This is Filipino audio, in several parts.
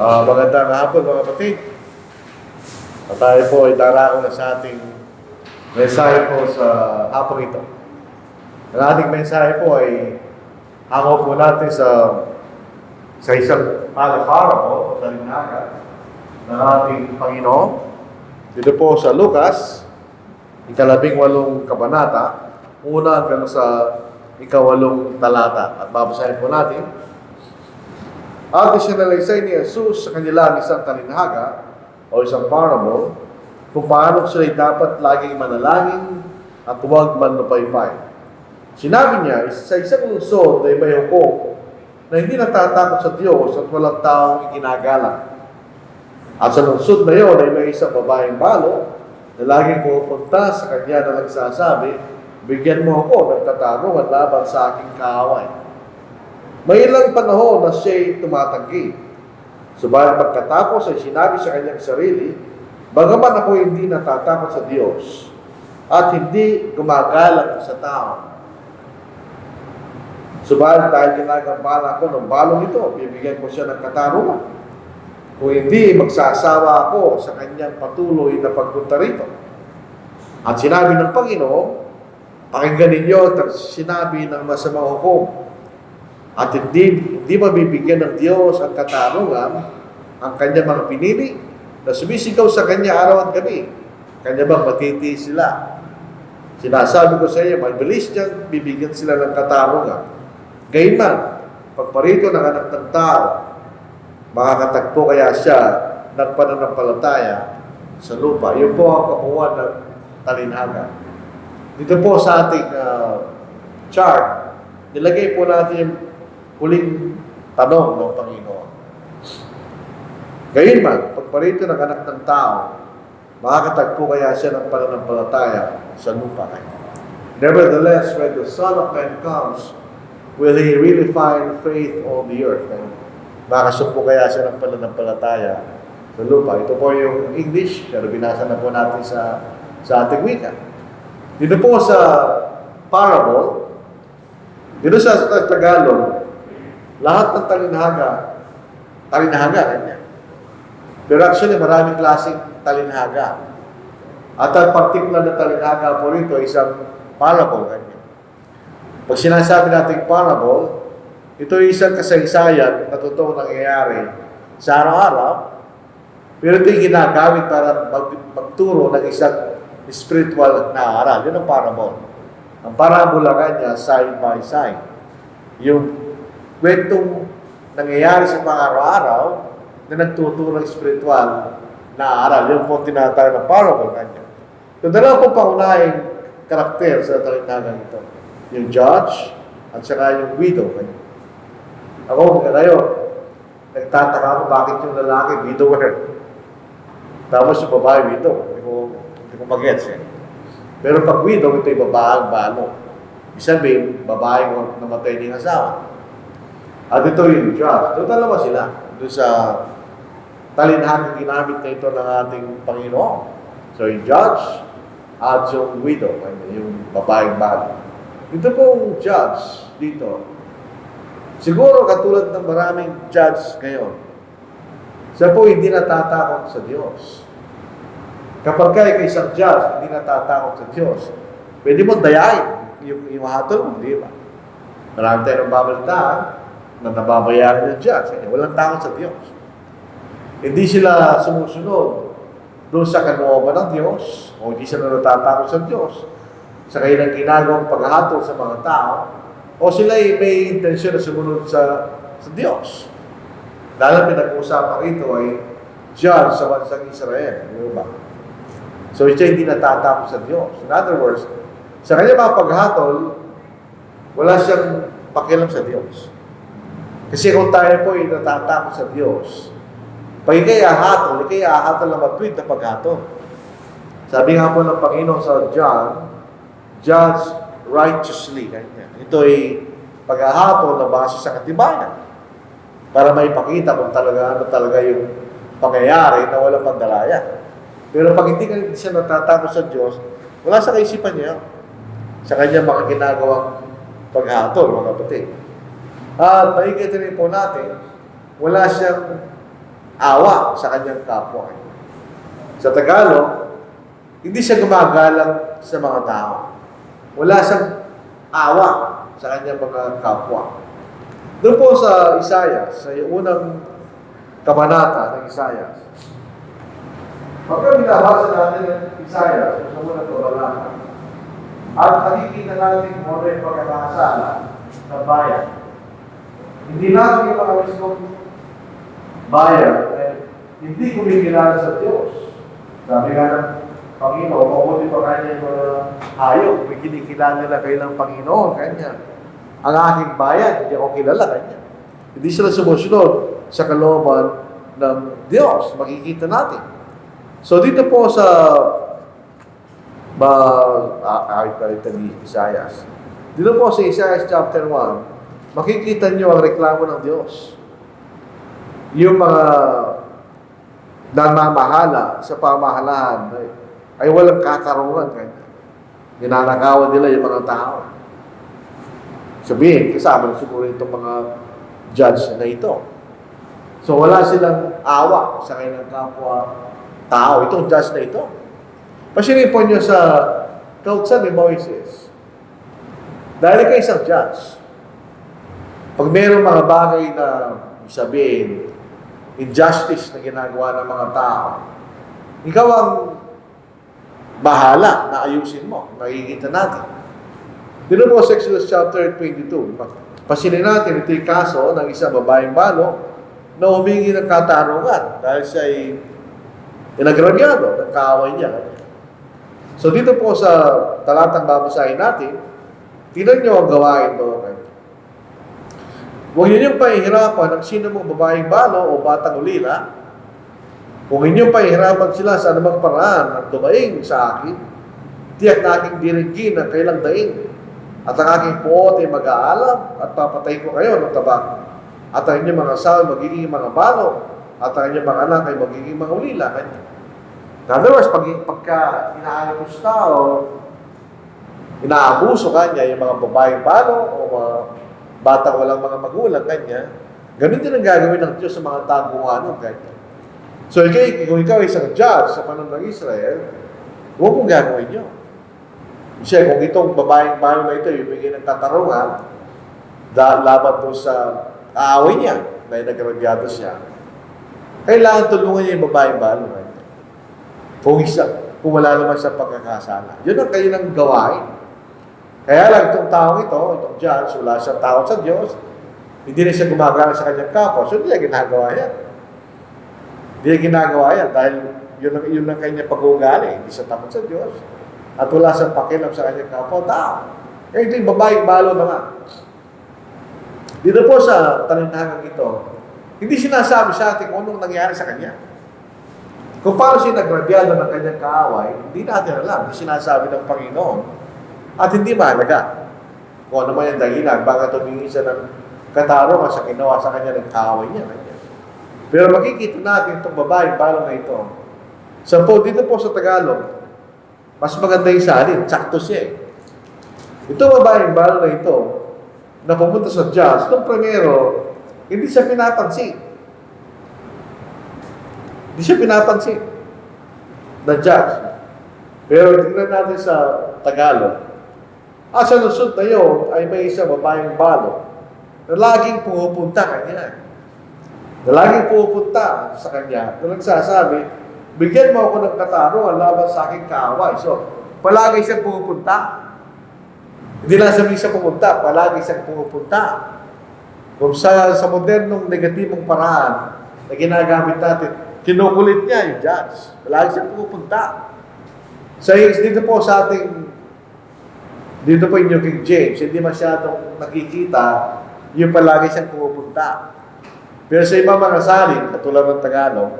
Magandang hapon mga kapatid. At tayo po ay darako na sa ating mensahe po sa hapon ito. Ang ating mensahe po ay hango po natin sa isang parable o talinhaga ng ating Panginoon. Dito po sa Lucas, 18 kabanata, una hanggang sa 8 talata. At babasahin po natin. At isinalaysay ni Jesus sa kanila isang talinhaga o isang parable kung paano sila dapat laging manalangin at huwag manlupaypay. Sinabi niya, sa isang lungsod ay may hukom na hindi natatakot sa Diyos at walang taong iginagalang. At sa lungsod na iyon ay may isang babaeng balo na laging pupunta sa kanya na nagsasabi, bigyan mo ako ng katarungan laban sa aking kaaway. May ilang panahon na siya'y tumatanggi. Subalit pagkatapos ay sinabi sa kanyang sarili, bagaman ako hindi natatakot sa Diyos at hindi gumagalang sa tao. Subalit dahil ginagambala ko ng balong ito, bibigyan ko siya ng katarungan. Kung hindi, magsasawa ako sa kanyang patuloy na pagpunta rito. At sinabi ng Panginoon, pakinggan ninyo at sinabi ng masamang hukom. At hindi mabibigyan ng Diyos ang katarungan ang kanyang mga pinili na sumisigaw sa kanya araw at gabi. Kanya bang matitiis sila? Sinasabi ko sa iyo, mabilis niyang bibigyan sila ng katarungan. Gayunman, pagparito ng anak ng tao, makakatagpo kaya siya ng pananampalataya sa lupa. Yun po ang kakuha ng talinhaga. Dito po sa ating chart, nilagay po natin yung huling tanong ng Panginoon. Gayunman, pagparito ng anak ng tao, makakatagpo kaya siya ng pananampalataya sa lupa. Nevertheless, when the Son of Man comes, will He really find faith on the earth? Makakasumpo kaya siya ng pananampalataya sa lupa. Ito po yung English, pero binasa na po natin sa ating wika. Dito po sa parable, dito sa Tagalog, lahat ng talinhaga kanya. Pero actually, maraming klaseng talinhaga. At ang particular na talinhaga po rito ay isang parable kanya. Pag sinasabi natin parable, ito ay isang kasaysayan na totoong nangyayari sa araw-araw, pero ito ay ginagamit para magturo ng isang spiritual na aral. Yun ang parable. Ang parabola kanya, side by side. Yung kwentong nangyayari sa mga araw-araw na nagtuturo ng spiritual na aral. Yung po tinatawag ng parable kanya. Yung dalawa po pangunahing karakter sa talinhagang ito. Yung judge at saka yung widow kanya. Ako, ngayon, nagtataka ako bakit yung lalaki widower. Tapos yung babae widow. Hindi ko mag-gets eh. Pero pag widow, ito yung babaeng balo. Isa babaeng namatay ng asawa. At ito yung judge. Ito dalawa sila. Doon sa talinhagang ginamit na ito ng ating Panginoon. So yung judge at yung widow, yung babaeng balo. Ito pong judge dito. Siguro katulad ng maraming judge ngayon, siya po hindi natatakot sa Diyos. Kapag kayo isang judge, hindi natatakot sa Diyos, pwede mo dayain yung hatol mo, di ba? Marami tayong babalitaan na nababayaran ng judge. Walang takot sa Diyos. Hindi sila sumusunod doon sa kalooban ng Diyos o hindi sila natatakot sa Diyos sa kanilang ginagawang paghahatol sa mga tao o sila ay may intensyon na sumunod sa Diyos. Dahil pinag-uusapan ito ay judge sa bansang Israel. Di ba? So siya hindi natatakot sa Diyos. In other words, sa kanyang mga paghatol, wala siyang pakialam sa Diyos. Kasi kung tayo po ay natatakot sa Diyos, pag ikay ahatol na matwid na paghatol. Sabi nga po ng Panginoon sa John, judge righteously. Ito ay paghahatol na base sa katibayan para maipakita kung ano talaga yung pangyayari na walang pandalaya. Pero pag hindi siya natatakot sa Diyos, wala sa kaisipan niya sa kanyang mga ginagawang paghatol, mga kapatid. At makikita rin po natin, wala siyang awa sa kanyang kapwa. Sa Tagalog, hindi siya gumagalang sa mga tao. Wala siyang awa sa kanyang mga kapwa. Doon po sa Isaiah, sa unang kabanata ng Isaiah, pagka binabasa natin ng Isaiah sa unang kabanata, at nakikita natin kung ano yung pagkakasala ng bayan. Hindi natin yung mga mismong bayan hindi kumikilala sa Diyos. Sabi nga ng Panginoon, mabuti pa kanya yung mga hayop, may kinikilala nila kailang Panginoon, kanya. Ang aking bayan, hindi ako kilala kanya. Hindi sila sumusunod sa kalooban ng Diyos. Makikita natin. So dito po sa ni Isaiah. Dito po sa Isaiah chapter 1, makikita nyo ang reklamo ng Diyos. Yung mga namamahala sa pamahalaan ay walang katarungan. Ninanakawan nila yung mga tao. Sabihin, kasama na siguro itong mga judge na ito. So wala silang awa sa kanilang kapwa tao. Itong judge na ito. Pasinin po nyo sa kautsan ni Moises. Dahil kayo isang judge, pag mayroong mga bagay na sabihin, injustice na ginagawa ng mga tao, ikaw ang bahala na ayusin mo. Makikita natin. Dito po sa Exodus chapter 22, pasinin natin ito yung kaso ng isang babaeng balo na humingi ng katarungan dahil siya ay inagrabyado ng kaaway niya. So dito po sa talatang babasahin natin, tingnan nyo ang gawain doon. Huwag ninyong pahihirapan ang sino mong babaeng balo o batang ulila. Kung inyong pahihirapan sila sa anumang paraan at dumaing sa akin, tiyak na aking diringgin ang kailang daing. At ang aking puot ay mag-aalam at papatay ko kayo ng tabak. At ang inyong mga asawa magiging mga balo at ang inyong mga anak ay magiging mga ulila. In other words, pagka inaayos tao, inaabuso kanya yung mga babaeng balo o mga batang walang mga magulang kanya, ganun din ang gagawin ng Diyos sa mga taguan kanya. So, kung ikaw ay isang judge sa panahon ng Israel, huwag mong gagawin nyo. Kasi kung itong babaeng balo na ito, yung bigay ng katarungan, laban po sa aaway niya, na nagrabyado siya, kailangan tulungan niya yung babaeng balo. Kung wala naman siya pagkakasala. Yun ang kailang gawain. Kaya lang itong taong ito, itong judge, wala siyang tawag sa Diyos, hindi na siya gumagana sa kanyang kapwa, so hindi niya ginagawa yan. Hindi niya ginagawa yan dahil yun ang kanyang pag-uugali, hindi siya takot sa Diyos, at wala siyang pakialam sa kanyang kapwa, tao. Kaya ito yung babaeng balo naman. Dito po sa talinhagang ito, hindi sinasabi sa atin kung anong nangyari sa kanya. Kung paano siya nagrabyado ng kanyang kaaway, hindi natin alam. Hindi sinasabi ng Panginoon. At hindi mahalaga kung ano man yung dahilan, baka tumingin siya ng katarungan sa ginawa sa kanya ng kaaway niya. Pero makikita natin itong babaeng balo na ito. So po, dito po sa Tagalog, mas maganda yung salin, sakto siya eh. Itong babaeng balo na ito, na pumunta sa judge, nung primero, hindi siya pinapansin. Hindi siya pinapansin na judge. Pero tingnan natin sa Tagalog, sa lusod na yun ay may isang babaeng balo na laging pumupunta kanya. Na laging pumupunta sa kanya na nagsasabi, bigyan mo ako ng katarungan laban sa aking kaaway. So, palagi siyang pumupunta. Hindi lang sabihin siya pumunta, palagi siyang pumupunta. Kung sa modernong negatibong paraan na ginagamit natin, kinukulit niya yung judge. Palagi siyang pumupunta. So, dito po sa ating dito po yung King James, hindi masyadong nakikita yung palagi siyang pumupunta. Pero sa ibang mga salin, katulad ng Tagalog,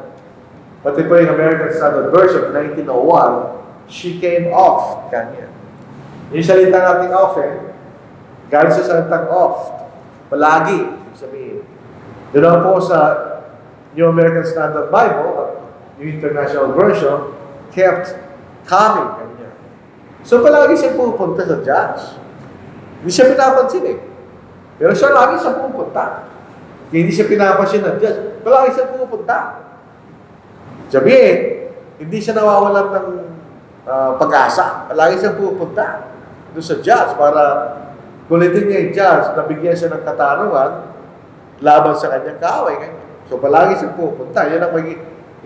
pati po yung American Standard Version, 1901, she came off kanya. Yung salita nating often, galing sa salitang oft, palagi, sabihin. Yun lang po sa New American Standard Bible, yung International Version, kept coming kanya. So palagi siya pupunta sa judge. Hindi siya pinapansin eh. Pero siya lagi siya pupunta. Hindi siya pinapansin ng judge. Palagi siya pupunta. Sabihin, hindi siya nawawalan ng pag-asa. Lagi siyang pupunta doon sa judge para kulitin niya yung judge na bigyan siya ng katarungan laban sa kanyang kaaway. So palagi siyang pupunta. Yan ang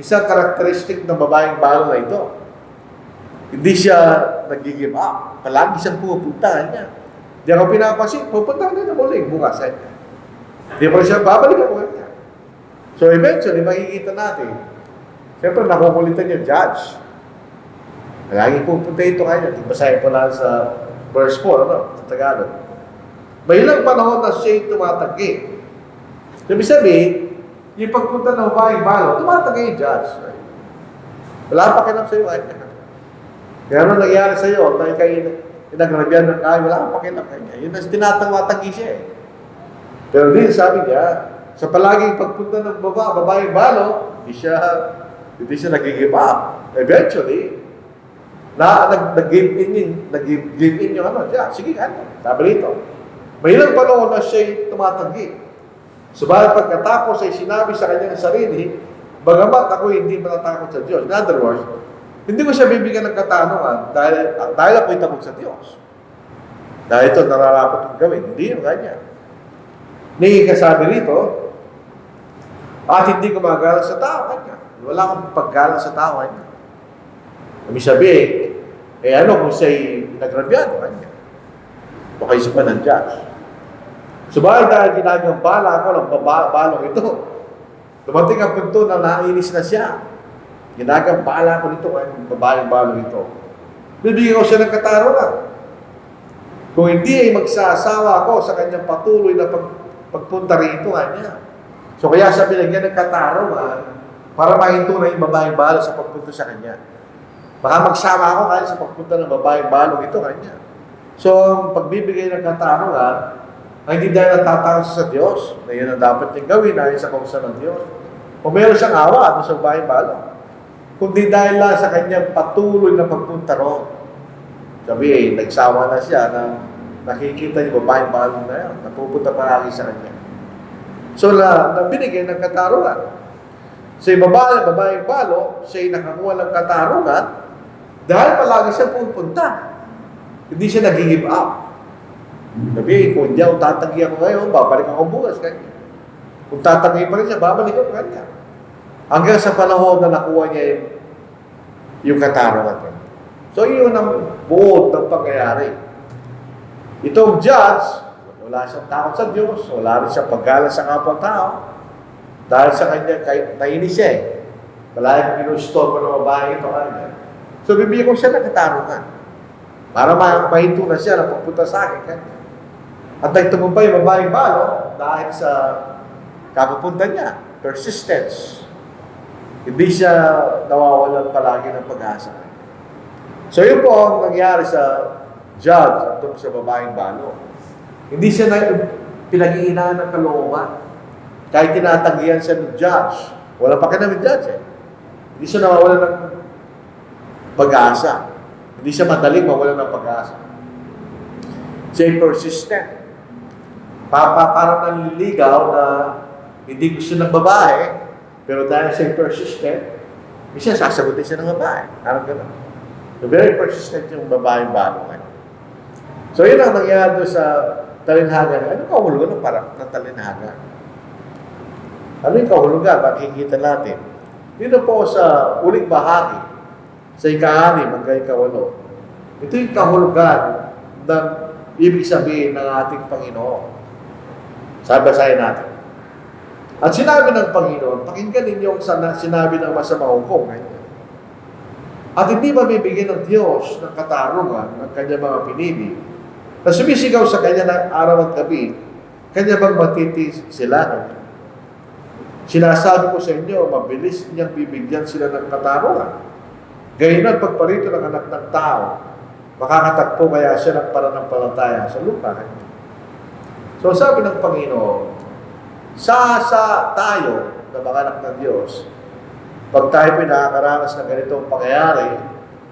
isang karakteristik ng babaeng balo na ito. Hindi siya nag-give up. Palagi siyang pupunta niya. Hindi ako pinapansin, pupunta na muli bukas. Hindi pa siya babalik ako niya. So eventually, makikita natin, siyempre nakukulitan yung judge. Lagi pupunta ito kanya. Basahin po lang sa verse 4, sa Tagalog. May ilang panahon na siya'y tumatanggi. Sabi sabihin, yung pagpunta ng babaeng balo, tumatanggi yung judge. Wala pa kinap sa'yo. Kaya ano nangyari sa'yo, dahil kayo inagrabihan ng kayo, wala kang pakinap kanya. Yun ang tinatanggi siya eh. Pero din sabi niya, sa palaging pagpunta ng babaeng balo, hindi siya nag-give up. Eventually, nag-give in yung ano, siya, sige, ano, sabi rito. May ilang panahon na siya'y tumatanggi. Subalit pagkatapos ay sinabi sa kanyang sarili, bagamat ako hindi matatakot sa Diyos. In other words, hindi ko siya bibigyan ng katanungan dahil ako'y takot sa Diyos. Dahil ito, nararapat kong gawin. Hindi yung ganyan. Kasabi rito, at hindi ko magalang sa tao kanya. Wala akong paggalang sa tao kanya. Kami sabihin, ano kung siya'y nagrabyado kanya? O kayo siya pa ng judge. Subalit dahil ginagambala ako ng balong ito, dumating ang punto na nainis na siya. Ginagambala ko nito ay babaeng balong ito. Bibigyan ko siya ng katarungan. Kung hindi ay magsasawa ako sa kanyang patuloy na pagpunta rito kanya. So kaya siya binigyan ng katarungan para mahinto na yung babaeng balong sa pagpunta sa kanya. Baka magsama ako kahit sa pagpunta ng babaeng balong ito kanya. So, pagbibigay ng katarungan, ay hindi dahil natatakot sa Diyos, na yun ang dapat niyang gawin ayon sa kautusan ng Diyos. O meron siyang awa sa babaeng balong. Kundi dahil lang sa kanyang patuloy na pagpunta roon. Sabi nagsawa na siya na nakikita yung babaeng balong na yun, napupunta palagi sa kanya. So, binigay ng katarungan. So, yung babaeng balong, siya'y nakakuha ng katarungan dahil palagi siya pupunta. Hindi siya nag-give up. Sabi, kung hindi ako tatanggi ako ngayon, babalik ako bukas kanya. Kung tatanggi pa rin siya, babalik ako kanya. Hanggang sa panahon na nakuha niya yung katarungan. So, yun ang buod ng pangyayari. Itong judge, wala siyang takot sa Diyos, wala rin siyang paggalang sa kapwa-tao. Dahil sa kanya, nainis siya eh. Palagi pinustol ko ng babae ito kanya. So, bibigyan ko siya ng katarungan. Para mahinto na siya na pagpunta sa akin kanya. At nagtagumpay yung babaeng balo dahil sa kapupunta niya, persistence. Hindi siya nawawalan palagi ng pag-asa. So yun po ang nangyari sa judge at sa babaeng balo. Hindi siya pinag-iinaan ng kalooban. Kahit tinatanggihan siya ng judge, wala pa ka ng judge eh. Hindi siya nawawalan ng pag-asa. Hindi siya madaling mawalan ng pag-asa. Siya persistent. Parang nanliligaw na hindi gusto ng babae, pero dahil siya persistent, siya sasagutin siya ng babae. Parang gano'n. So, very persistent yung babaeng balong. So, yun ang nangyari doon sa talinhagan. Ano kahulugan ng talinhagan? Ano yung kahulugan? Makikita natin. Dito po sa uling bahagi, sa ika-6 hanggang ika-8. Ito yung kahulugan ng ibig sabihin ng ating Panginoon. Basahin natin. At sinabi ng Panginoon, pakinggan ninyo ang sinabi ng masamang hukom. At hindi mabibigyan ng Diyos ng katarungan ng kanyang mga pinili na sumisigaw sa kanya ng araw at gabi, kanya bang matitis sila? Sinasabi ko sa inyo, mabilis niyang bibigyan sila ng katarungan. Gayun ang pagparito ng anak ng tao, makakatagpo kaya siya ng pananampalataya sa lupa. So sabi ng Panginoon, sa tayo na mga anak ng Diyos, pag tayo pinakakaranas ng ganitong pangyayari,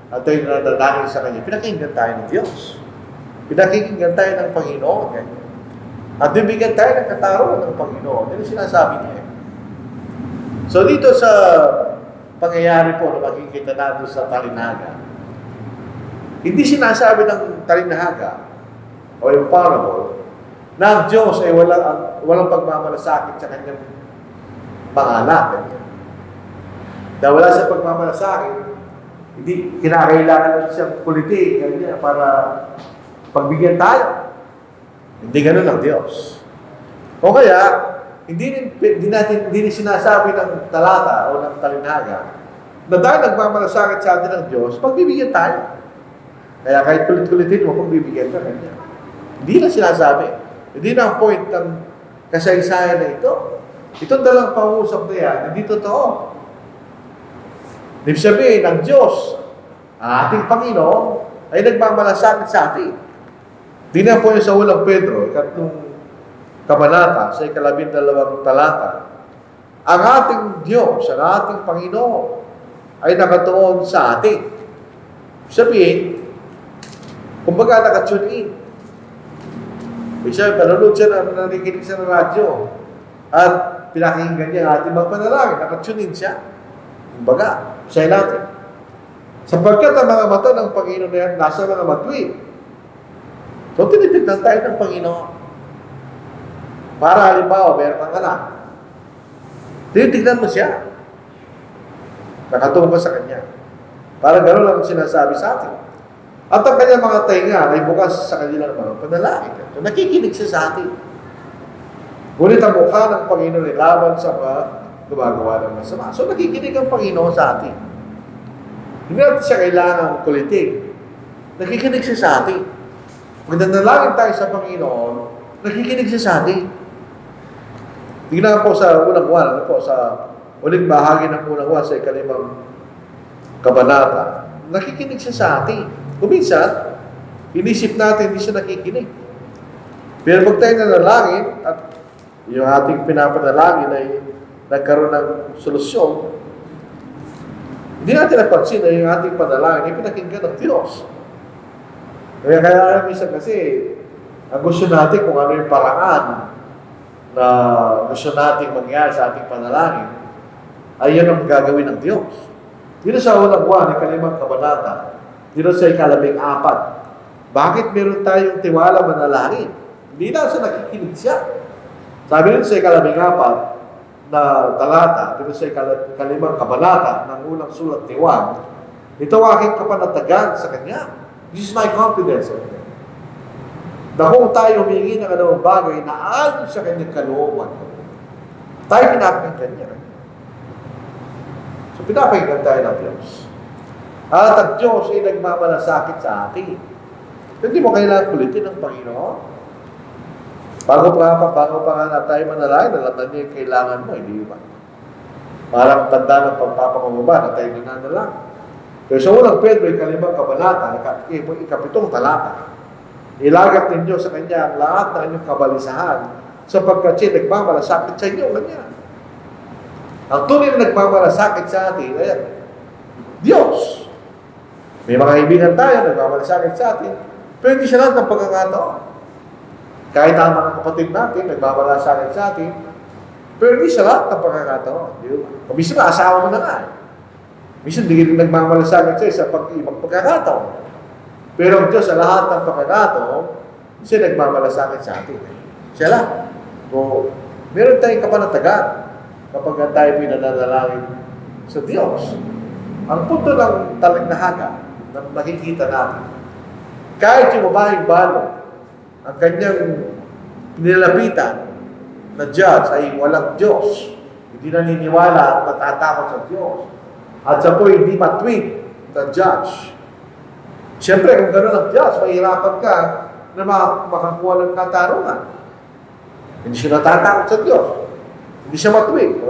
at tayo nadadangin sa Kanya, pinakinggan tayo ng Diyos. Pinakinggan tayo ng Panginoon. At bibigyan tayo ng katarungan ng Panginoon. Yan ang sinasabi niya. So dito sa pangyayari po na makikita natin sa talinaga. Hindi sinasabi ng talinaga o yung parable na ang Diyos ay walang pagmamalasakit sa kanyang mga anak. Dahil wala sa pagmamalasakit, hindi kinakailangan lang siyang kulitin para pagbigyan tayo. Hindi ganun ang Diyos. O kaya, hindi rin sinasabi ng talata o ng talinaga na dahil nagmamalasakit sa atin ng Diyos, pagbibigyan tayo. Kaya kahit kulit-kulitin mo, pagbibigyan ka kanya. Hindi na sinasabi. Hindi na ang point ng kasaysayan na ito. Itong dalang pangusap na yan, hindi totoo. Ibig sabihin, ang Diyos, ang ating Panginoon, ay nagmamalasakit sa atin. Di na po yung sa ulang Pedro, ikatlong kabanata, sa 12 talata. Ang ating Diyos, ang ating Panginoon, ay nakatuon sa atin. Sabihin, kumbaga nakatune in. Ibig sabihin, panunod siya na narikinig siya ng radyo at pinakinggan niya ang ating mga panalangin, nakatune in siya. Kumbaga, siya natin. Sapagkat ang mga mata ng Panginoon na yan, nasa mga matuwid. So, tinitignan tayo ng Panginoon. Para halimbawa, meron kang anak. Tinitignan mo siya. Nakatungo sa Kanya. Para gano'n lang sinasabi sa atin. At ang kanyang mga tainga ay bukas sa kanilang mga panalangin. So, nakikinig siya sa atin. Ngunit ang mukha ng Panginoon ay laban sa mga gumagawa ng masama. So, nakikinig ang Panginoon sa atin. Hindi natin siya kailangan kulitin. Nakikinig siya sa atin. Pag nanalangin tayo sa Panginoon, nakikinig siya sa atin. Tingnan po sa unang buwan, sa uling bahagi ng unang buwan sa 5 kabanata, nakikinig siya sa atin. Kuminsan, inisip natin hindi siya nakikinig. Pero pag tayo nanalangin at yung ating pinapanalangin ay nagkaroon ng solusyon, hindi natin napansin na yung ating panalangin ay pinakinggan ng Diyos. Kaya minsan kasi, ang gusto natin kung ano yung paraan na gusto natin mangyari sa ating panalangin, ay yan ang gagawin ng Diyos. Dito sa unang buwan, 5 kabanata, dito sa 14, bakit meron tayong tiwala manalangin? Hindi na siya nakikinig siya. Sabi rin sa 14 na talata, dito sa 5 kabanata ng unang sulat ni Juan, ito ang aking kapanatagan sa Kanya. This is my confidence in Him. Na kung tayo humingi ng anumang bagay na ayon sa Kanyang kalooban, tayo pinapakinggan niya. So pinapakinggan tayo ng Diyos. At ang Diyos ay nagmamalasakit sa atin. Hindi mo kailangan kulitin ng Panginoon. Bago pa nga tayo manalangin, alam niya yung kailangan mo, hindi ba? Parang tanda ng pagpapakababa na tayo nananalangin. Pero sa unang Pedro, 5 kabanata, 7 talata, ilagat ninyo sa Kanya ang lahat ng inyong kabalisahan sapagkat siya nagmamalasakit sa inyo. Kanya. Ang tunay na nagmamalasakit sa atin ay Diyos. May mga kaibigan tayo, nagmamalasakit sa atin, pero hindi siya lahat ng pagkakataon. Kahit ang mga kapatid natin, nagmamalasakit sa atin, pero hindi siya lahat ng pagkakataon. O minsan ba, asawa mo na nga. Minsan hindi rin nagmamalasakit sa ibang pagkakataon. Pero ang Diyos sa lahat ng pagkakataon, siya nagmamalasakit sa atin. Siya lang. So, meron tayong kapanatagan kapag tayo pinananalangin sa Diyos. Ang punto ng talagnahaga na nakikita natin, kahit yung babaeng balo, ang kanyang nilalapitan na judge ay walang Diyos, hindi naniniwala at natatakot sa Diyos, at sa po hindi matwid na judge. Siyempre, kung gano'n ang judge, mahirapan ka na makakuha ng katarungan. Hindi siya natatakot sa Diyos. Hindi siya matwid.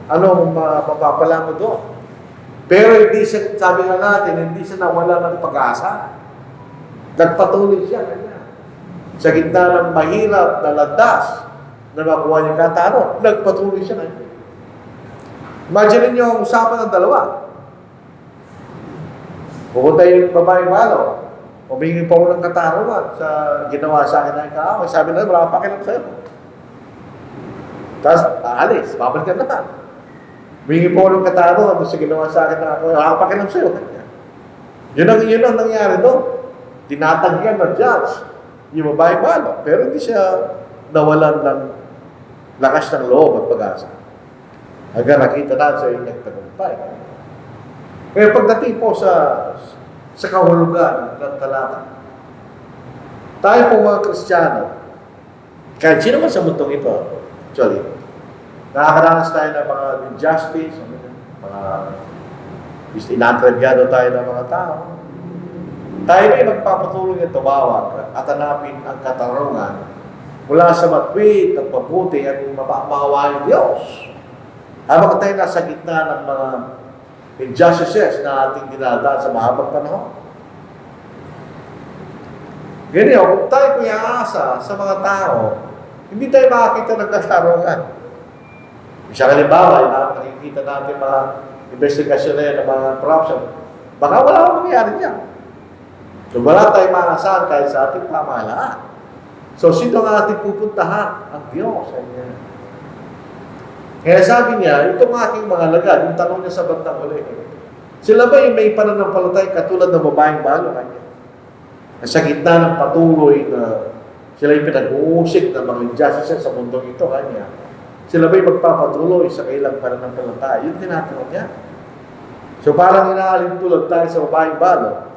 Anong mapapala mo doon? Pero hindi siya, sabi nga natin, hindi siya nawala ng pag-asa. Nagpatuloy siya. Sa gitna ng mahirap na landas na makuha niyang katarungan, nagpatuloy siya. Imagine niyo ang usapan ng dalawa. Pupunta yung babaeng balo, humingi pa ko ng katarungan sa ginawa sa akin ng kaaway. Sabi na, wala pa pakilang sa'yo. Tapos, aalis, babalikan naman. Humingi po ng katarungan doon sa ginawa sa akin na ako, pakialam sa'yo. Yun ang nangyari doon. Tinatanggihan ng judge. Yung babae balo. Pero hindi siya nawalan ng lakas ng loob at pag-asa. Hanggang nakita natin sa inyong tagumpay. Kaya pagdating po sa kahulugan ng talata, tayo po mga Kristiyano, kahit sino man sa mundong ito, actually, nakakaranas tayo ng mga injustice, mga inatrabyado tayo ng mga tao. Tayo ay magpapatuloy na tumawag at hanapin ang katarungan mula sa matwid, ang mabuti at mapawain Diyos. Habang tayo nasa gitna ng mga injustices na ating dinadaan sa mahabang panahon. Ganyan, kung tayo po iaasa sa mga tao, hindi tayo makakita ng katarungan. Isang halimbawa, nakikita natin mga investigasyon na yan, ng mga corruption. Baka wala akong mangyari niyan. So, wala tayong maasahan kahit sa ating pamahalaan. So, sino ang ating pupuntahan? Ang Diyos. Kaya sabi niya, itong aking mga lagad, yung tanong niya sa bandang huli, sila ba may pananampalatay katulad ng babaeng balo kanya? Sa gitna ng patuloy na sila yung pinag-uusik ng mga injustices sa mundong ito kanya, sila ba'y magpapatuloy sa kailang pananampalataya? Yun tinatanong niya. So parang inaalin tulad tayo sa babaeng balo,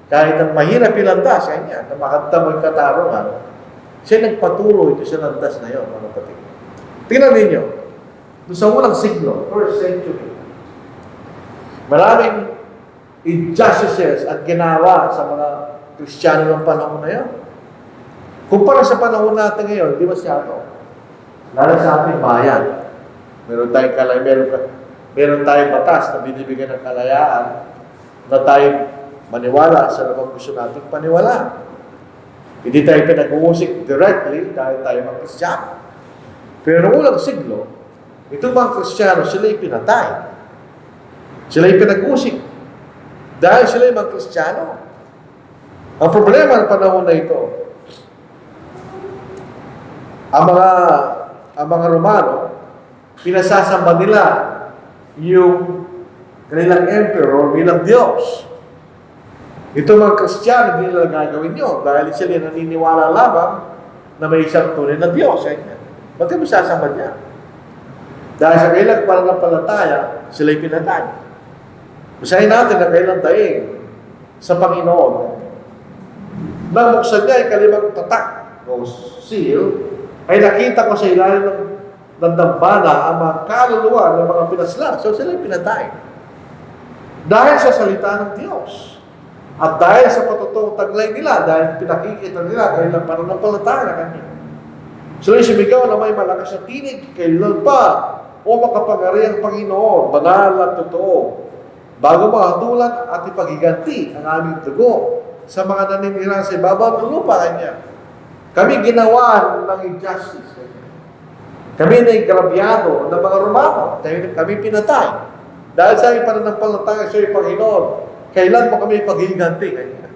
kahit ang mahirap ilandas kanya, na makamtam ang katarungan, siya nagpatuloy ito sa landas na yun, mga kapatid. Tingnan ninyo, doon sa unang siglo, first century, maraming injustices at ginawa sa mga Kristiyano ng panahon na yun. Kumpara sa panahon natin ngayon, di ba siyato? Lalo sa ating bayan, meron tayong batas na binibigyan ng kalayaan na tayo maniwala sa namang gusto nating paniwala. Hindi tayo pinag-uusik directly dahil tayo mga Kristiyano. Pero noong unang siglo, itong mga Kristiyano, sila'y pinatay. Sila'y pinag-usik. Dahil sila'y mga Kristiyano. Ang problema ng panahon na ito, ang mga Romano, pinasasamba nila yung kanilang emperor bilang Diyos. Ito mga Kristiyano, hindi nila gagawin yun dahil sila naniniwala lamang na may isang tunay na Diyos. Ba't yung masasamba niya? Dahil sa kailang pananampalataya, sila'y pinatay. Masahin natin na kailang daing sa Panginoon. Nang buksan niya ay kalimang tatak o seal, ay nakita ko sa ilalim ng dambana ang mga kaluluwa ng mga pinaslang. So sila'y pinatay. Dahil sa salita ng Diyos. At dahil sa patutong taglay nila, dahil pinakikita nila kailang pananampalataya na kanya. Sila'y sumigaw na may malakas na tinig, kailan pa o makapangyarihang Panginoon, banal at totoo, bago mahatulan at ipagiganti ang aming dugo sa mga naninira sa ibabaw ng lupa kanya. Kami ginawa ng injustice. Kami na igrabyado ng mga Romano. Kami pinatay. Dahil sa aming pananampalataya sa iyong Panginoon, kailan mo kami paghiganti kanya?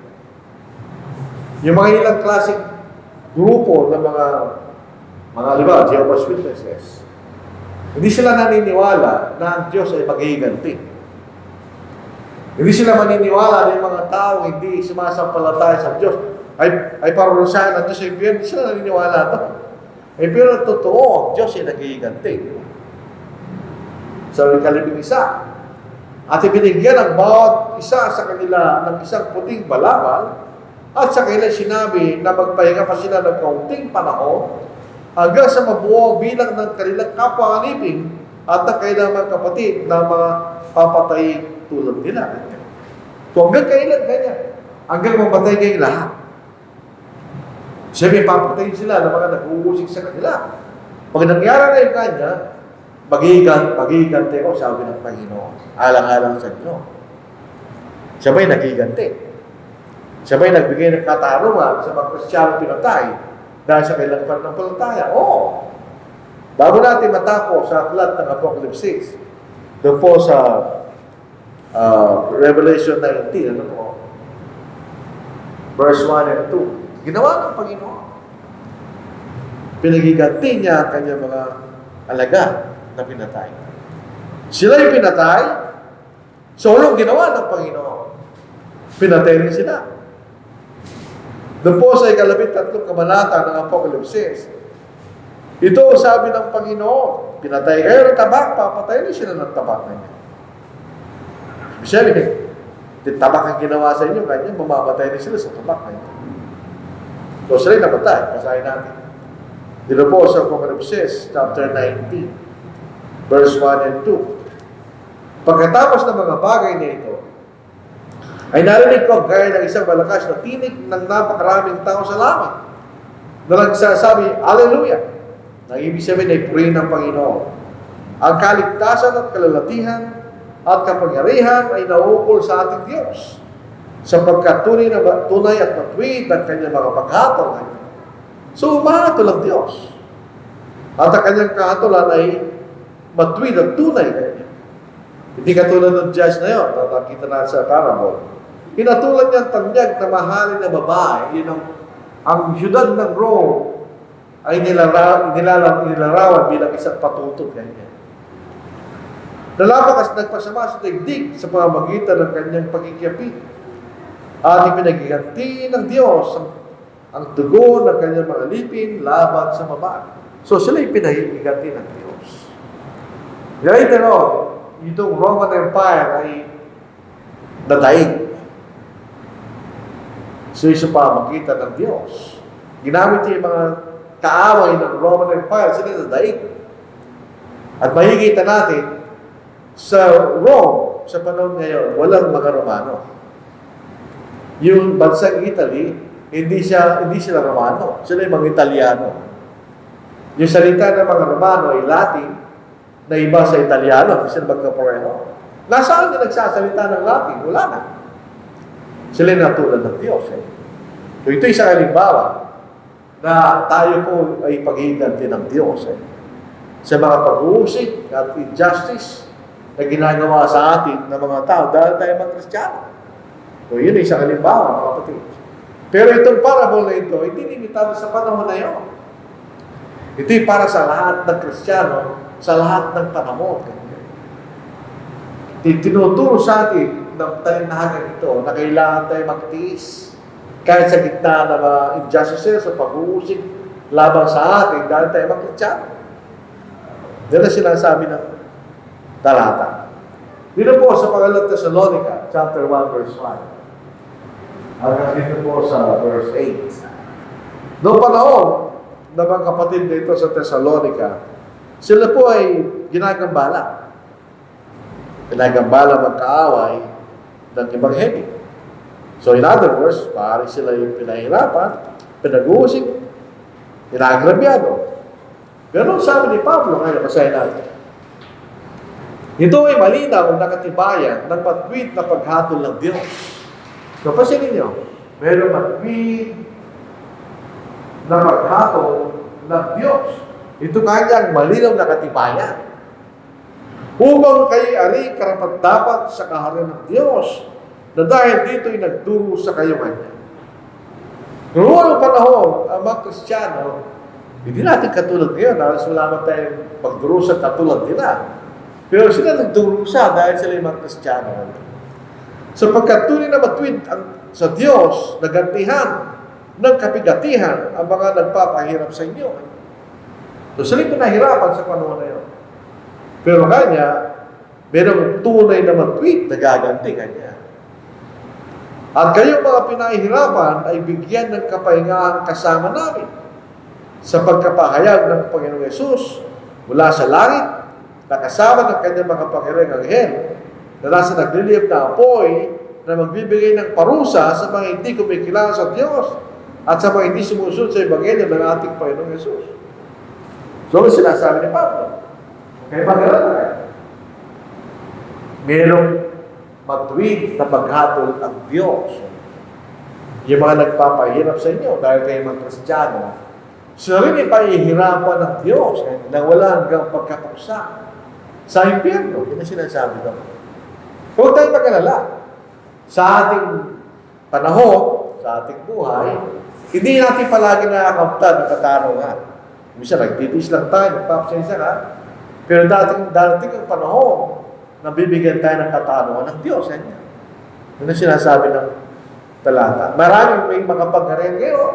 Yung mga ilang klaseng grupo ng mga halimbawa, Jehovah's Witnesses, hindi sila naniniwala na ang Diyos ay maghiganti. Hindi sila maniniwala na yung mga tao hindi sumasampalataya sa Diyos ay parurusahan ng Diyos sa impyerno. Hindi sila naniniwala ito. Pero totoo, ang Diyos ay naghihiganti. Sa ikalabing isa. At ibinigyan ang bawat isa sa kanila ng isang puting balabal at sa kanila sinabi na magpahinga pa sila ng kaunting panahon hanggang sa mabuo bilang ng kanilang kapwa-alipin at ng kanilang mga kapatid na mga papatay tulad nila. So hanggang kailan ganyan? Hanggang mamatay kayong lahat. Siyempre, papatayin sila ng mga nag-uusik sa kanila. Pag nangyari na yung kanya, maghihiganti ko, sabi ng Panginoon. Alang-alang sa inyo. Siya ba'y naghihiganti? Siya ba'y nagbigay ng katarungan sa mga Kristiyano pinatay dahil sa kailang pananampalataya? Oo. Bago natin matapos sa aklat ng Apocalypse 6, doon po sa Revelation 19, ano po? Verse 1 and 2. Ginawa ng Panginoon. Pinagiganti niya ang kanyang mga alagad na pinatay. Sila'y pinatay. So, anong ginawa ng Panginoon? Pinatay rin sila. Doon po sa 13 kabanata ng Apokalipsis, ito sabi ng Panginoon, pinatay kayo ng tabak, papatay rin sila ng tabak na inyo. Especially, tabak ang ginawa sa inyo, kanya mamamatay rin sila sa tabak na inyo. So, sila'y namatay, kasahin natin. Dito po sa Apokalipsis, chapter 19, verse 1 and 2. Pagkatapos ng mga bagay na ito, ay narinig ko gaya ng isang malakas na tinig ng napakaraming tao sa langit na nagsasabi, Hallelujah! Na ibig sabihin ay purihin ng Panginoon. Ang kaligtasan at kalalatihan at kapangyarihan ay naukol sa ating Diyos sapagkat tunay at matuwid ang kanyang mga paghatol. So, umahatol ang Diyos. At ang kanyang kahatulan ay matuwid at tunay. Hindi katulad ng judge na yun, na nakita natin sa parable. Hinatulan niya ang tanyag na mahalin na babae. Yun ang syudad ng Rome ay nilarawan bilang isang patutog ganyan. Nalabakas nagpasama sa daigdig sa pamamagitan ng kanyang pagkikiyapit. At ipinagiganti ng Diyos ang dugo ng kanyang mga lipin laban sa babae. So sila ipinagiganti ng Diyos. Later on, itong Roman Empire ay nadaig. So sa pamamagitan ng Diyos. Ginamit yung mga kaaway ng Roman Empire, sila nadaig. At makikita natin, sa Rome, sa panahon ngayon, walang mga Romano. Yung bansang Italy, hindi sila Romano. Sila yung mga Italiano. Yung salita ng mga Romano ay Latin, na iba sa Italiano, hindi sila magkapareho. Nasaan na nagsasalita ng Latin? Wala na. Sila yung natulad ng Diyos. So ito isang halimbawa na tayo po ay paghihiganti ng Diyos. Sa mga pag-uusig at injustice na ginagawa sa atin ng mga tao dahil tayo mga Kristiyano. So yun ay isang halimbawa, mga kapatid. Pero itong parable na ito, hindi limitado sa panahon na yun. Ito ay para sa lahat ng Kristiyano, sa lahat ng panahon. Tinuturo sa atin ng talinahagan ito na kailangan tayo magtiis kahit sa gitna ng mga injustices sa pag-uusig laban sa atin dahil tayo mga Kristiyano. Yan ang sinasabi ng talata. Dito po sa Pangalan Thessalonica, chapter 1, verse 5. Hanggang dito po sa verse 8. Noong panahon na mga kapatid dito sa Thessalonica, sila po ay ginagambala. Ginagambala magkaaway ng Ebanghelyo. So in other words, maaari sila yung pinahirapan, pinag-uusig, pinagrabyado. Pero sabi ni Pablo, ngayon basahin natin. Ito ay malinaw ang nakatibayan ng matuwid na paghatol ng Diyos. So, pansinin niyo, mayroong matuwid na paghatol ng Diyos. Ito kanyang malinaw na katibayan. Upang kayo ari karapat-dapat sa kaharian ng Diyos na dahil dito ay nagturo sa kayo kanya. Noong panahon, ang mga Kristiyano, hindi natin katulad ngayon, dahil wala tayong pagdurusa katulad nila. Pero sila nagdurusa dahil sila yung mga Kristiyano. Sapagkat tunay na matuwid sa Diyos, nagantihan ng kapigatihan ang mga nagpapahirap sa inyo. So sila pinahirapan sa panahon na yun. Pero kanya, merong tunay na matuwid na gaganti kanya. At kayong mga pinahihirapan ay bigyan ng kapahingahan kasama namin sa pagkapahayag ng Panginoong Yesus mula sa langit na kasama ng kanyang mga pangirang anghel na nasa nagliliyab na apoy na magbibigay ng parusa sa mga hindi kumikilala sa Diyos at sa mga hindi sumusunod sa Ebanghelyo ng ating Panginoong Yesus. So, sinasabi ni Pablo, kaya magkala merong matuwid na paghatol ang Diyos. Yung mga nagpapahirap sa inyo dahil kayo mga Kristiyano, sila rin ipahihirapan ng Diyos na wala hanggang pagkapuksa sa impyerno. Yun ang sinasabi ko. Huwag tayong mag-alala. Sa ating panahon, sa ating buhay, hindi natin palagi nakakamtan ng katarungan. Misa nagtitis lang tayo, nagpapasensya ka. Pero dating ang panahon, nabibigyan tayo ng katanungan ng Diyos. Yan. Yun ang sinasabi ng talata. Maraming may makapangyarihan ngayon.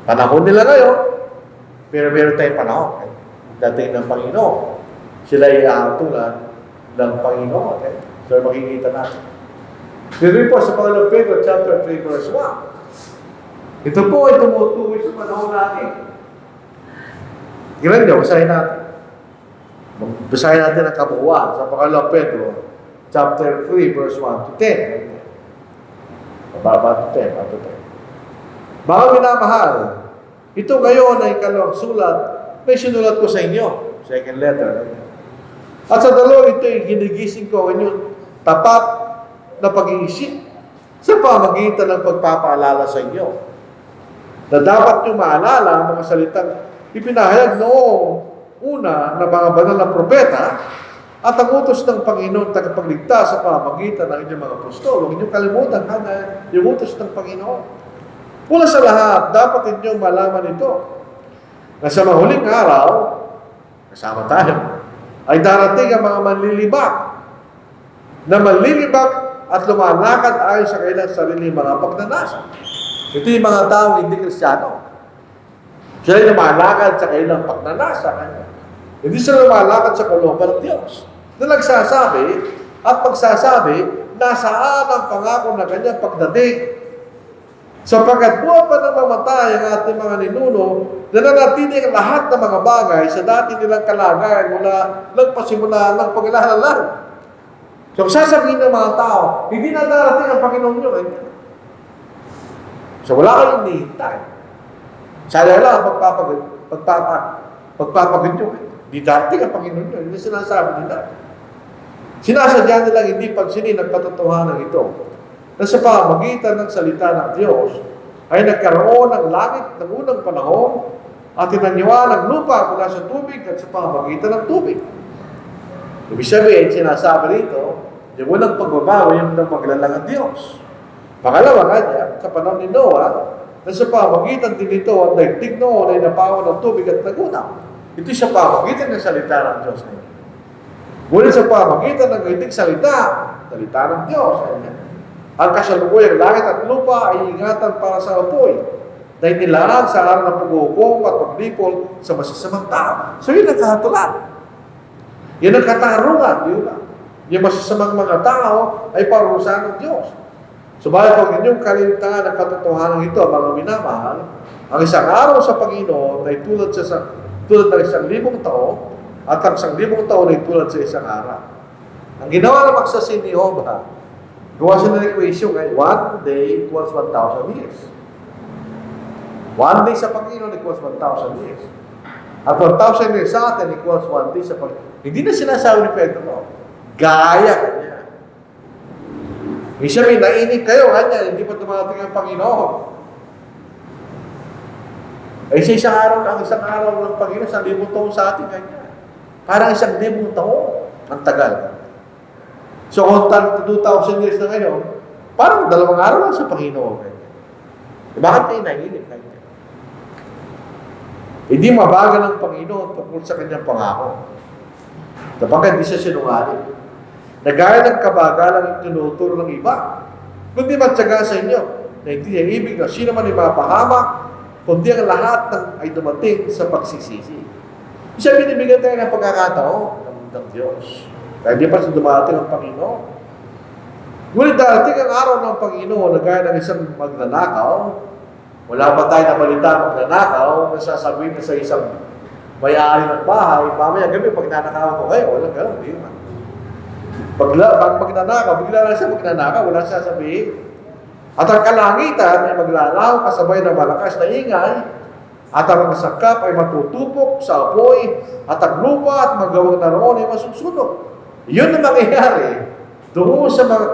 Panahon nila ngayon. Pero meron tayong panahon. Dating ng Panginoon. Sila ay aatulan ng Panginoon. So makikita natin. Dito po sa Panginoon Pedro, chapter 3, verse 1. Ito po ay tumutuloy sa panahon natin. Tingnan niyo, basahin natin. Basahin natin ang kabuuan sa Panginoon Pedro, chapter 3, verse 1 to 10. Baba to 10, to 10. Mga minamahal, ito ngayon ay ikalawang sulat, may sinulat ko sa inyo. Second letter. At sa dalawa ito ay ginigising ko ang inyong tapat na pag-iisip sa pamagitan ng pagpapaalala sa inyo. Na dapat nyo maalala ang mga salitang ipinahayag noong una na mga banal na propeta at ang utos ng Panginoon tagapagligtas sa pamagitan ng inyong mga apostol. Huwag inyong kalimutan yung utos ng Panginoon. Una sa lahat, dapat inyong malaman ito na sa mahuling araw, kasama tayo, ay darating ang mga manlilibak na manlilibak at lumalakad ayon sa kanilang sarili mga pagnanasa. Ito yung mga tao hindi Kristiyano. Sila yung lumalakad sa kanilang pagnanasa. Hindi sila lumalakad sa kalooban ng Diyos. Na nagsasabi at magsasabi, nasaan ang pangako na kanyang pagdating? Sapagkat buwan pa nang mamatay ang ating mga ninuno, na nanatili ang lahat ng mga bagay sa dati nilang kalagayan mula lang pasimula ng paglalaro. So, sasabihin ng mga tao, hindi na darating ang Panginoon nyo. So, wala kayong nihintay. Sana lang, pagpapagod nyo. Hindi darating ang Panginoon nyo. Hindi sinasabi nila. Sinasadya nilang hindi pagsinin ang katotohanan ito. Na sa pamagitan ng salita ng Diyos ay nagkaroon ng langit ng unang panahon at tinanyuan ng lupa mula sa tubig at sa pamagitan ng tubig. Ibig sabihin, sinasabi rito, yung unang pagbabago yung ng maglalang ng Diyos. Pangalawa nga niya, sa panahon ni Noah, na sa pamagitan din ito, ang daigdig noon ay napawan ng tubig at nagunaw. Ito sa pamagitan ng salita ng Diyos. Ngunit sa pamagitan ng daigdig salita ng Diyos, ang kasalukuyang langit at lupa ay ingatan para sa apoy na inilaan sa araw ng paghuhukom at paglipol sa masasamang tao. So yun ang kahatulan. Yan ang katarungan. Yung masasamang mga tao ay parusahan ng Diyos. Subalit pag inyong kalintangan ang katotohanan ito, mga minamahal, ang isang araw sa Panginoon ay tulad ng 1,000 taon at ang 1,000 taon ay tulad sa isang araw. Ang ginawa ng magsasin ni Jehovah, gawa siya ng equation ay 1 day equals 1,000 years. 1 day sa Panginoon equals 1,000 years. At 1,000 years sa atin equals 1 day sa Panginoon. Hindi na sinasabi ni Pedro, gaya kanya. Ibig sabihin, nainig kayo, kanya, hindi pa dumating ang Panginoon. Ay sa isang araw ng Panginoon, 1,000 taon sa atin, kanya. Parang 1,000 taon. Ang tagal. So, kung 2,000 years na ngayon, parang 2 araw lang sa Panginoon. Bakit kayo nahilig? Hindi mabagal ang Panginoon tungkol sa kanyang pangako. Kapag hindi siya sinungaling. Nagaya ng kabagalang tinuturo ng iba. Kundi matyaga sa inyo na hindi niya ibig na sino man ipapahamak, kundi ang lahat ay dumating sa pagsisisi. Isa binibigyan tayo ng pagkakataon ng Diyos. Kaya di pa sa dumating ang Panginoon. Ngunit darating ang araw ng Panginoon na gaya ng isang magnanakaw, wala pa tayo na balita magnanakaw, nasasabihin na sa isang may-ari ng bahay, mamaya gabi pag nanakaw ko kayo, walang gano'n, di man. Pag magnanakaw, bigla lang siya magnanakaw, wala siya sabihin. At ang kalangitan ay maglalaw kasabay ng malakas na ingay, at ang mga sakap ay matutupok sa apoy, at ang lupa at magawang naroon ay masusunog. Yun ang mangyayari doon sa mga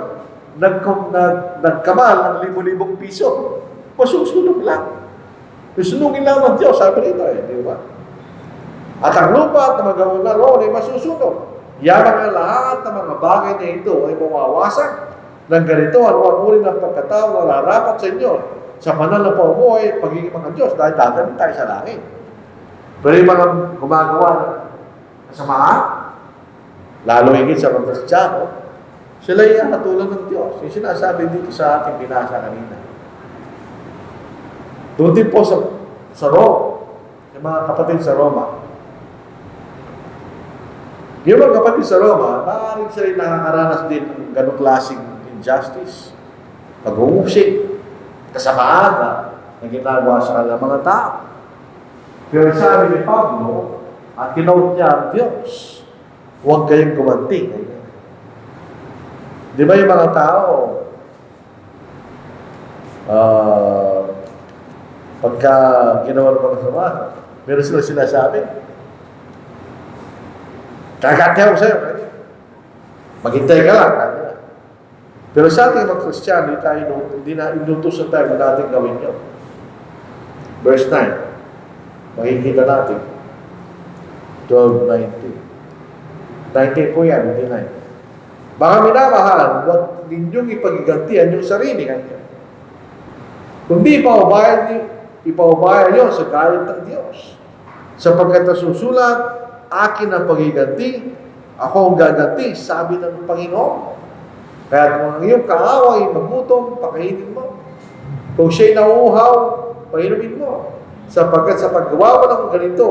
nagkamal ng libo-libong piso. Masusunog lang. Susunugin lang ng Diyos, sabi nito di ba? At ang lupa at magawang naroon ay masusunog. Yamang ang lahat ng mga bagay na ito ay mawawasak ng ganito ang uri ng pagkatao na nararapat sa inyo sa banal na paumuhay at pagiging mga Diyos dahil dadating tayo sa langit. Pero yung mga gumagawa ng kasamaan, lalo higit sa mga Kristiyano, sila ay katulad ng Diyos. Yung sinasabi dito sa ating binasa kanina. Doon din po sa Rome, yung mga kapatid sa Roma. Yung mga kapatid sa Roma, maaaring sila nakakaranas din ng ganong klaseng injustice, pag-uusik, kasamaan na ginagawa sa kanilang mga tao. Pero sabi ni Pablo, at kinote niya ang Diyos, huwag kayong gumanti. Di ba yung mga tao, pagka ginawa ng mga sama, meron sila sinasabi, kagati ako sa'yo. Maghintay ka lang. Pero sa ating mga Kristiyano, hindi na inutusan tayo na natin gawin yun. Verse 9. Makikita natin. 12:19. 19 po yan, hindi 9. Baka minamahal, huwag ninyong ipagigantihan yung sarili kanya. Kundi ipaubayan nyo sa galit ng Diyos. Sapagkat nasusulat, akin ang pagiganti, ako ang gaganti, sabi ng Panginoon. Kaya kung ang iyong kaaway magutom, pakainin mo. Kung siya'y nauuhaw, painumin mo. Sapagkat sa paggawa mo ng ganito,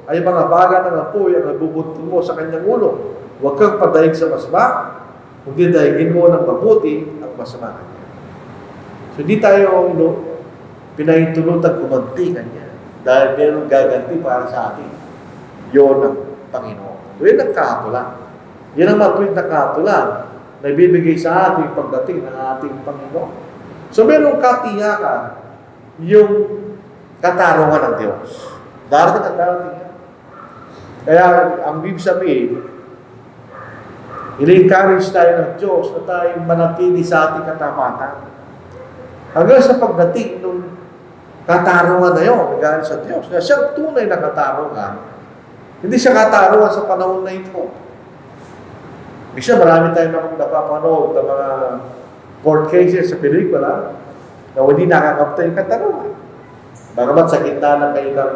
ay mga baga ng apoy ang nabubunton mo sa kanyang ulo. Huwag kang padahig sa masama, kundi dahigin mo ng mabuti ang masama kanya. So di tayo pinahintulutan kumanti kanya dahil meron gaganti para sa atin. Yun ang Panginoon. Yun ang kahatulan. Yan ang matuwid na kahatulan na ibibigay sa ating pagdating ng ating Panginoon. So meron katiyakan yung katarungan ng Diyos. Darating at darating yan. Kaya ang ibig sabihin, i-encourage tayo ng Diyos na tayo manatili sa ating katapatan. Hanggang sa pagdating ng katarungan na yun, galing sa Diyos. Na siyang tunay na katarungan, hindi siya katarungan sa panahon na ito. Isa, marami tayong napapanood ng mga court cases sa pelikula na hindi nakakapta yung katarungan. Bagamat sa gitna ng kanilang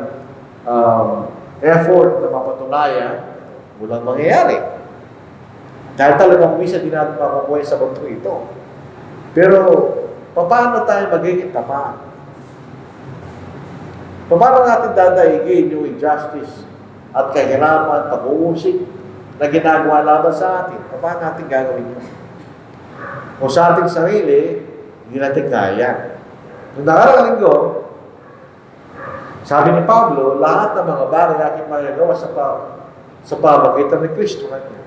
effort na mapatunayan, walang mangyayari. Dahil talagang misa din natin makukuha sa mundo ito. Pero, paano tayo magiging tapat? Paano natin dadaigin yung injustice at kahirapan, pag-uusik na ginagawa laban sa atin? Paano natin gagawin yun? Kung sa ating sarili, hindi natin kaya. Nung nakaraang linggo, sabi ni Pablo, lahat ng mga bagay natin magagawa sa pamagitan ni Kristo kanya.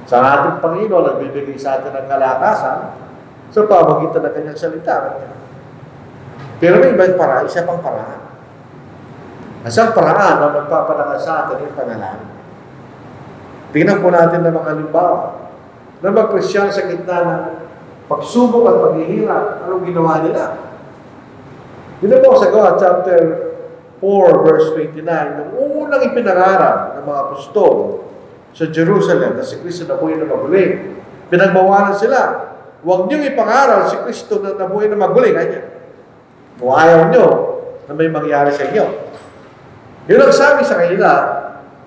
Sa ating Panginoon, nagbibigay sa atin ng kalakasan sa pamagitan ng kanyang salita kanya. Pero may ibang paraan, isa pang paraan. Isang paraan na magpapalakas sa atin yung panalangin. Tingnan po natin ng mga halimbawa na mga Kristiyano sa gitna ng pagsubok at paghihirap. Anong ginawa nila? Dito po sa Gawa, chapter 4, verse 29, nung unang ipinangaral ng mga apostol sa Jerusalem na si Kristo na buhay na maguling, pinagbawalan sila. Huwag niyong ipangaral si Kristo na buhay na maguling. Kung ayaw niyo na may mangyari sa inyo. Yun ang sabi sa kanila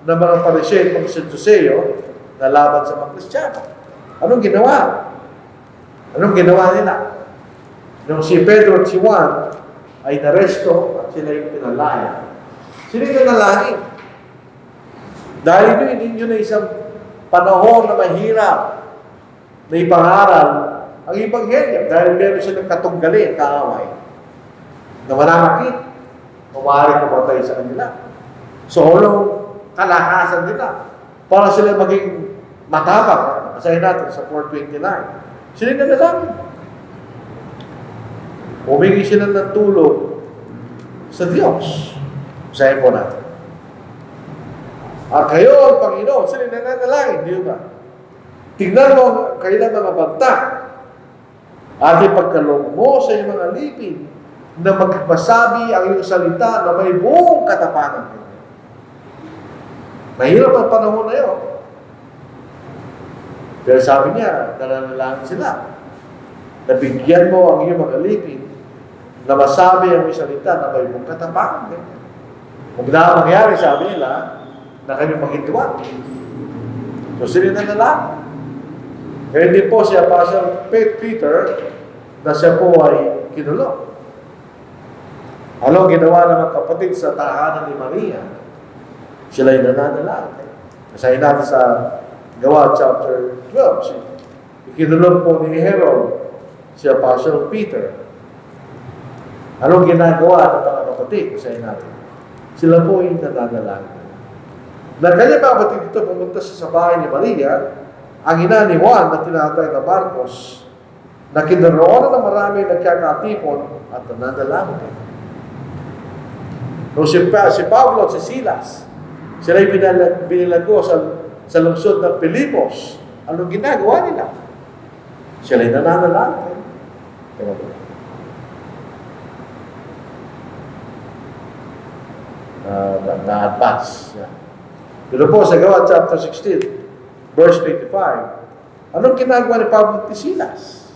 ng mga Pariseo at mga Saduseo na laban sa mga Kristiyano. Anong ginawa? Anong ginawa nila? Nung si Pedro at si Juan ay naresto at sila yung pinalaya. Sila yung pinalangin. Dahil yun na isang panahon na mahirap na ipangaral ang Ebanghelyo. Dahil meron silang katunggali at kaaway na mananakit, umaring pumatay sa kanila. So, anong kalakasan nila para sila maging matapang? Masahin natin sa 4:29. Sila yung nanalangin. Humingi sila ng tulong sa Diyos. Masahin po natin. At kayo, Panginoon, sila yung nanalangin, di ba? Tignan mo kailan mga banta at ipagkalong mo sa iyong mga lipin na magpasabi ang iyong salita na may buong katapangan. Mahirap ang panahon na yun. Pero sabi niya, nananalangin sila. Nabigyan mo ang iyong mga lipin na masabi ang iyong salita na may buong katapangan. Kung na mangyari, sabi nila, na kanyang maghintuan. So sila na lalaki. Kaya hindi po si Apostle Peter na siya po ay kinulong. Anong ginawa ng mga kapatid sa tahanan ni Maria? Sila ay nananalangin. Kasahin natin sa Gawa chapter 12. Ikinulong po ni Herod si Apostle Peter. Anong ginagawa ng mga kapatid? Kasahin natin. Sila po ay nananalangin. Na kanya mga kapatid dito pumunta sa bahay ni Maria, ang ina ni Juan na tinatay na Marcos, na kinaroonan na marami nagkakatipon at nananalangin. No, si Pablo at si Silas, sila ay binilago sa lungsod ng Pilipos. Anong ginagawa nila? Sila ay nananalangin. Na-advance. Pero po sa Gawa chapter 16, verse 25, anong ginagawa ni Pablo at Silas?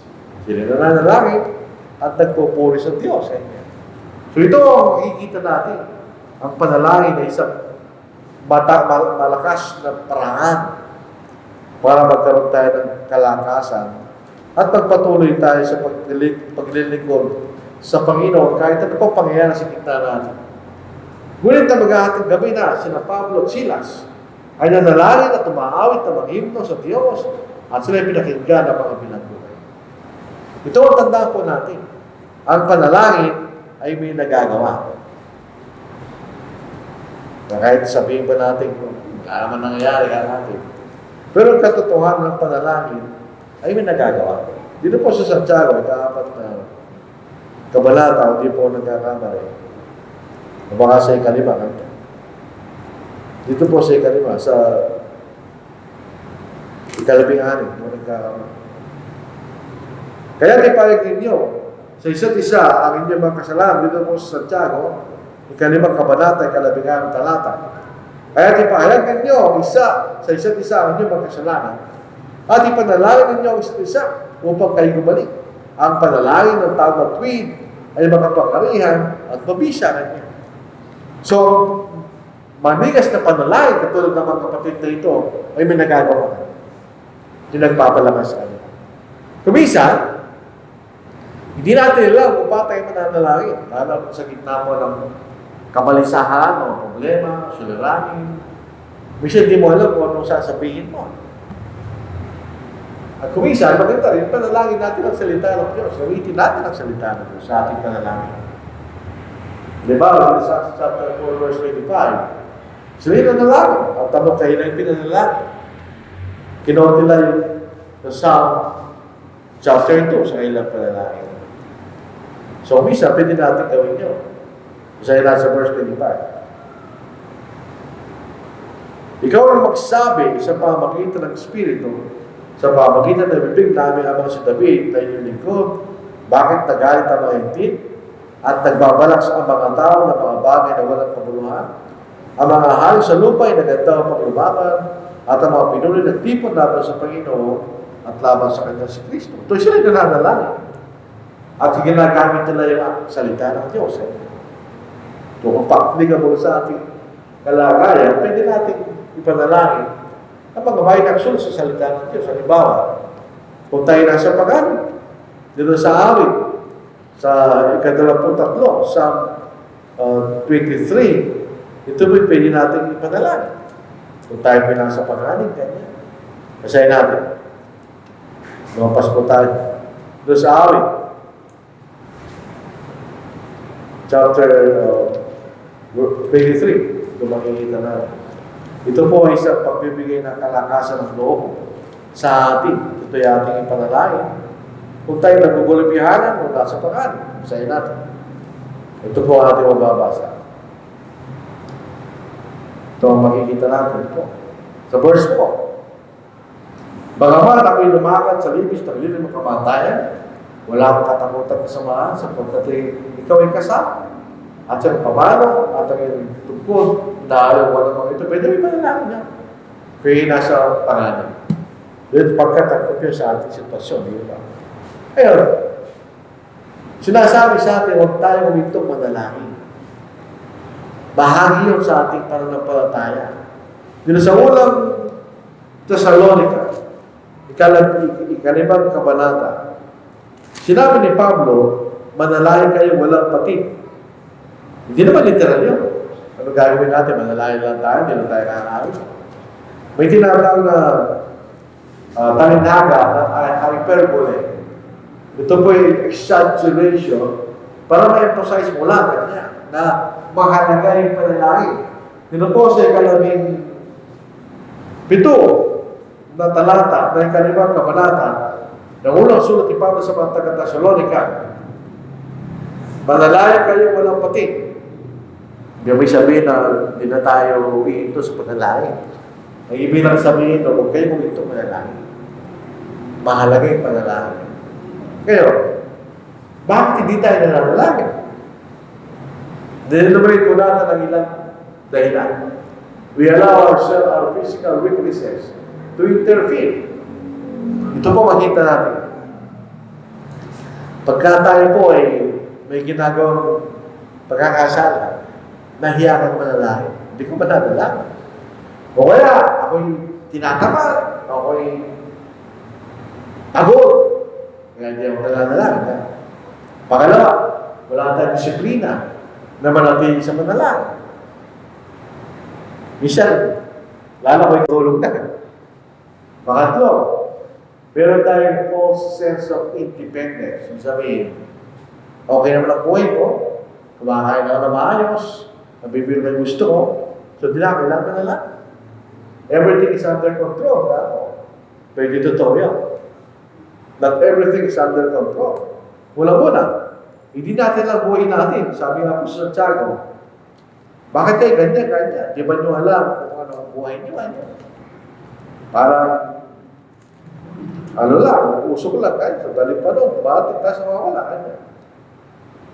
Sila nananalangin at nagpupuri sa Diyos. So ito ang makikita natin. Ang panalangin ay isang malakas na paraan para magkaroon tayo ng kalakasan at magpatuloy tayo sa paglilingkod sa Panginoon kahit ano pang pangyayari sa gitna natin. Ngunit na maghahatid gabi na sina Pablo at Silas ay nanalangin at tumaawit na manghimno sa Diyos at sila pinakinggan ng mga pinagbuhay. Ito ang tandaan po natin. Ang panalangin ay may nagagawa. Kahit sabihin pa natin kung wala naman nangyayari ka natin. Pero ang katotohanan ng panalangin ay may nagagawa. Dito po sa Santiago, ika-4 na kabalata, hindi po nagkakamali. Baka sa ikalima. Dito po sa ikalima, sa ikalabing-anim, po nagkakamali. Kaya tipayag ninyo, sa isa't isa, ang inyong mga kasalanan, dito po sa Santiago, ikalimang kabanata, ikalabing-anim talata. Kaya ipahayag ninyo isa sa isa't isa ang inyong mga kasalanan at ipanalangin ninyo ang isa't isa upang kayo gumaling. Ang panalangin ng tao na tuwid ay makapagkarihan at mabisya niya. So, manigas na panalangin katulad ng mga kapatid na ito ay may nagagawa. Yung nagpapalakas sa kanila. Kumisan, hindi natin alam kung pa tayo mananalangin. Lalo sa gitna po ng kabalisahan o problema, suliranin. Minsan hindi mo alam kung anong sasabihin mo. At kuminsan, maganda rin, panalangin natin ang salita ng Diyos. Gamitin natin ang salita ng Diyos sa ating panalangin. Diba, sa chapter 4, verse 25, sila yung nanalangin. Ang tanong kayo na yung pinanalangin. Kinote nila yung Psalm chapter 2 sa ilang panalangin. So, minsan, pwede natin gawin yun. Isa yun sa verse 25. Ikaw ang magsabi sa pamagitan ng Espiritu, sa pamagitan ng bibig namin habang si David na inyong lingkod, bakit nagalit ang mga hintin at nagbabalak sa mga tao ng mga bagay na walang kabuluhan? Ang mga hari sa lupa ay naganda ang paglumaban at ang mga pinuli nagtipon laban sa Panginoon at laban sa kanya si Kristo. Ito sila yung nananalangin. At ginagamit nila yung salita ng Diyos. Kung applicable sa ating kalagayan, pwede natin ipanalangin ang mga may aksyon sa salita ng Diyos. Halimbawa, kung tayo nasa pagano, dito sa awit, sa ika-23, Psalm 23, ito po pwede natin ipanalangin. Kung tayo nasa pagano, ganyan. Kasayin natin. Lumapas po tayo. Dito sa awit, chapter 23, ito makikita na. Ito po ay isang pagbibigay ng kalakasan ng loob sa atin. Ito ay ating ipanalangin. Kung tayo nagugulabihanan o nasa pangalan, sayin natin. Ito po ang ating mababasa. Ito ang makikita natin ito. Sa verse 4. Bagaman ako'y lumakad sa libis ng lilim ng kamatayan, wala akong katakutan kasamaan sapagkat ikaw ay kasama. At sa pamalo, at ang tungkol, dahil walang mga ito, pwede may panalangin niya. Kaya nasa pangalan. Dito pagkatakot yun sa ating sitwasyon, di ba? Ayun, sinasabi sa atin, huwag tayo humintong manalangin. Bahagi yun sa ating pananampalataya. Dito sa unang Thessalonica, ikalimang kabanata. Sinabi ni Pablo, manalangin kayo walang patid. Hindi naman literal yun. Ano gagawin natin? Manalangin lang tayo, hindi lang tayo kakawin. May tinatawag na talinhaga na hyperbole. Ito po yung exaggeration para ma-emphasize mo lang kanya na mahalaga yung panalangin. Dito po sa ikalabing 7 na talata, na ikalimang kabanata, ng unang sulat ni Pablo sa mga taga-Thessalonica, manalangin kayo walang patid. Hindi may sabihin na hindi na tayo iinto sa panalangin. Ang ibig lang sabihin na huwag kayo ito manalangin. Mahalaga yung panalangin. Kayo, bakit hindi tayo nanalangin? Dininumerate ko natin ang ilang dahilan. We allow ourselves, our physical weaknesses to interfere. Ito po makita natin. Pagka tayo po ay may ginagawang pagkakasala, nahiya kang manalangin. Hindi ko manalangin. O kaya, ako'y tinatamad, ako'y pagod. Kaya hindi ako nanalangin. Pangalawa, wala tayong disiplina na manatili sa manalangin. Minsan, lalo ko'y tulog na. Pangatlo, meron tayong false sense of independence. Yung sabihin, okay naman ang buhay ko, kumakain ako na maayos, nabibili na gusto ko, so di na kailangan na lang. Everything is under control. Pero hindi totoo yan. Not everything is under control. Mula-muna, hindi natin lang buhay natin. Sabi nga po sa Santiago, bakit kayo ganyan? Di ba nyo alam kung ano ang buhay nyo? Parang, ano lang, usok lang kayo. Sa daling pa doon, bakit tayo sa mawala?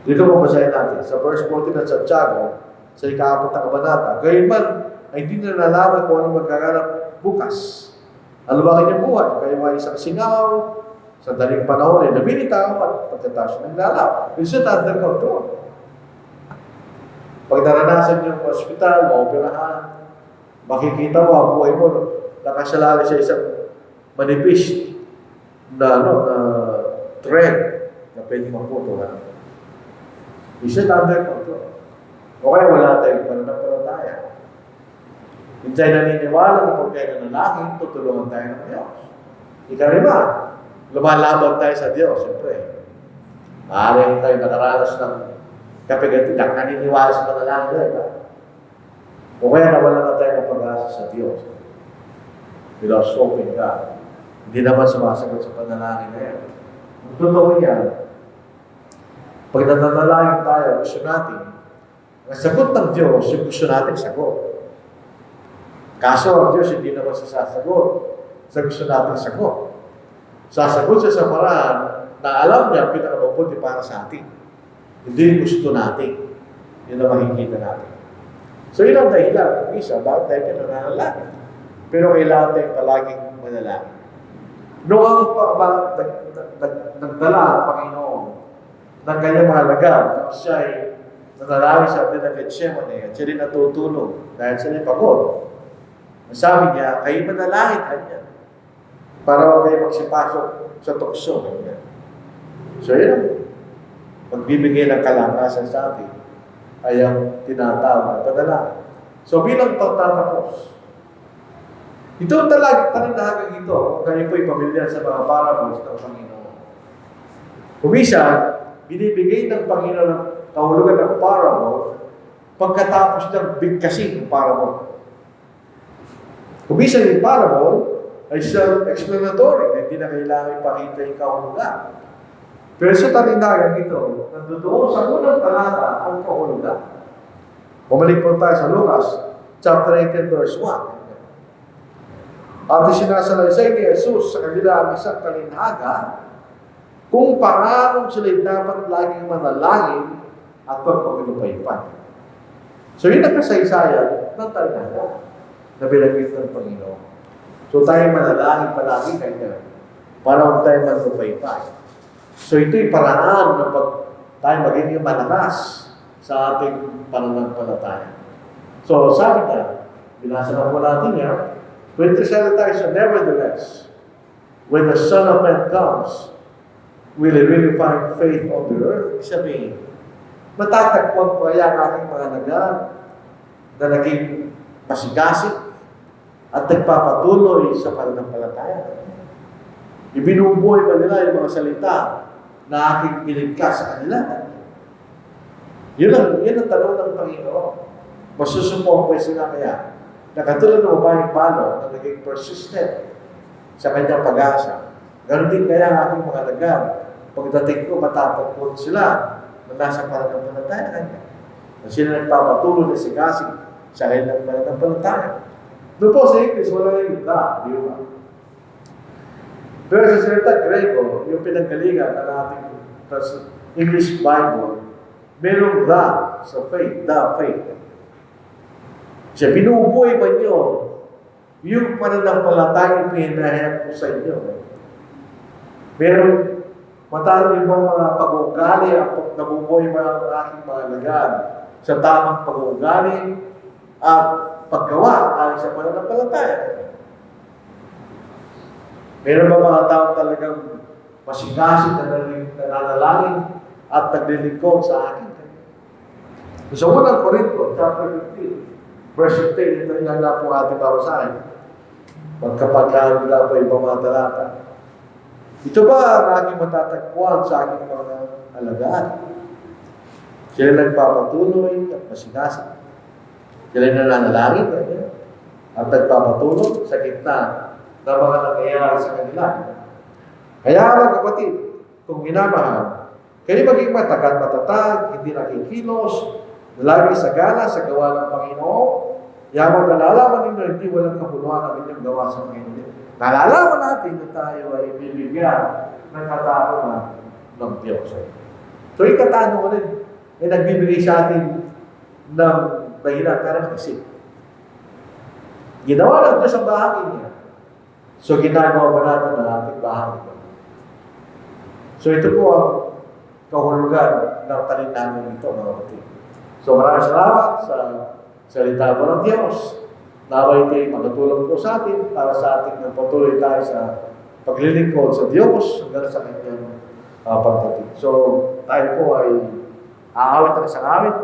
Dito po basahin natin. Sa verse 14 ng Santiago, sa ika-4 na kabanata, gayon man, ay hindi na nalaman kung ano magkaganap bukas. Ano ba kanyang buhay? Kayo ay isang singaw, sa daling panahon ay nabinitaw at pagkatapos naglalap. It's not under control. Pag naranasan yung hospital, maoperahan, makikita mo ang buhay mo, nakasalali sa isang manipis na, thread na pwede maputulan. It's not under control. O kaya wala tayong pananampalataya. Hindi tayo naniniwala na pag tayo nanalangin, tutulungan tayo ng Diyos. Ikalima, lumalaban tayo sa Diyos, siyempre. Maaaring tayo nakaranas ng kapigatidak, naniniwala sa panalangin, diba? O kaya nawala na tayo ng pag-asa sa Diyos. Without hoping God. Hindi naman sumasagot sa panalangin na yan. Kung totoo yan, pag nananalangin tayo, gusto natin, ang sagot ng Diyos, yung gusto natin sagot. Kaso ang Diyos hindi naman sasagot sa gusto natin sagot. Sasagot siya sa paraan na alam niya pinakamabuti para sa atin. Hindi gusto natin. Yun ang makikita natin. So yun ang dahilan. Isa, bakit tayo pinanalangin? Pero kailangan tayo palaging manalangin. Noong nagdala ang Panginoon ng kanyang mga lagam, siya ay nanalangin sa atin ng Gethsemane at siya rin natutulog dahil siya rin pagod. Sabi niya, kayo manalangin kanya para huwag kayo magsipasok sa tukso. So yun, magbibigay ng kalakasan sa atin ay ang tinatawag na panalangin. So bilang pagtatapos, ito talaga, talindahagang ito, kung kayo po'y pamilyar sa mga parables ng Panginoon. Kumisa, binibigay ng Panginoon ng kahulugan ng parable pagkatapos ng bigkasin ng parable. Kumisa yung parable ay self-explanatory, hindi na kailangan ipakita yung kahulugan. Pero sa talindahagang ito, nandoon sa unang talata ang kahulugan. Bumalik po tayo sa Lucas, chapter 18, verse 1. At isinasalaysay ni Jesus sa kanila ang isang talinhaga kung paano sila'y dapat laging manalangin at pagpagulupaypan. So yun ang kasaysayan ng talinhaga na binanggit ng Panginoon. So tayo manalangin palagi kanya para huwag tayo magpapaypay. So ito'y paraan na pag tayo magiging malakas sa ating pananampalataya. So sabi niya, binasa na po natin niya, When the salita is nevertheless, when the Son of Man comes, will He really find faith on the earth? Ibig sabihin, matatagpuan ko kaya ang aking mga nagaan na naging masigasig at nagpapatuloy sa pananampalataya. Ibinubuhay ba nila yung mga salita na aking pinigkas sa kanila? Yun ang tanong ng Panginoon. Masusupo ko sila kaya na katulad ng babaeng palo na naging persistent sa kanyang pag-asa. Ganon din kaya ang aking mga nagaan. Pagdating ko, matatagpuan sila na nasa pananampalataya kanya. Na sila nagpapatuloy na sigasig sa kanilang pananampalataya. Doon po sa English, wala yung da, di ba? Pero sa salita Grego, yung pinanggalingan ng ating English Bible, merong da sa faith, da faith. Siya, binubuhay ba niyo yung pananampalatayang pinahayag ko sa inyo? Merong matalo yung mga pag-uugali at nabubuhay ba ang aking mga lagaan sa tamang pag-uugali at paggawa ayon sa pananampalataya. Meron ba mga tao talagang masigasig na nananalangin at naglilingkod sa akin? Sa unang Korinto, chapter 15, verse 15, ito yan na po ating babasahin. Magkapagkaan nila po ibang mga talata. Ito ba ang aking matatagpuan sa aking mga alagaan? Sila nagpapatuloy at masigasig. Sila nananalangin at nagpapatuloy sa gitna ng mga nangyayari sa kanila. Kaya mga kapatid, kung minamahal, kayo maging matagat matatag, hindi nakikilos, lagi sa gala sa gawa ng Panginoon, yamang nalalaman ninyo hindi walang kabuluhan ang inyong gawa sa Panginoon. Nalalaman natin na tayo ay bibigyan ng katarungan ng Diyos. So, yung katanungan rin, ay nagbibigay sa atin ng dahilan para mag-isip. Ginawa lang ito sa bahagi niya. So, ginagawa ba natin ang ating bahagi? So, ito po ang kahulugan ng talinangan nito, mga kapatid. So, maraming salamat sa salita po ng Diyos. Naway ito'y magtulong po sa atin para sa ating patuloy tayo sa paglilingkod sa Diyos hanggang sa kanyang pagdating. So, tayo po ay aawit ang isang awit.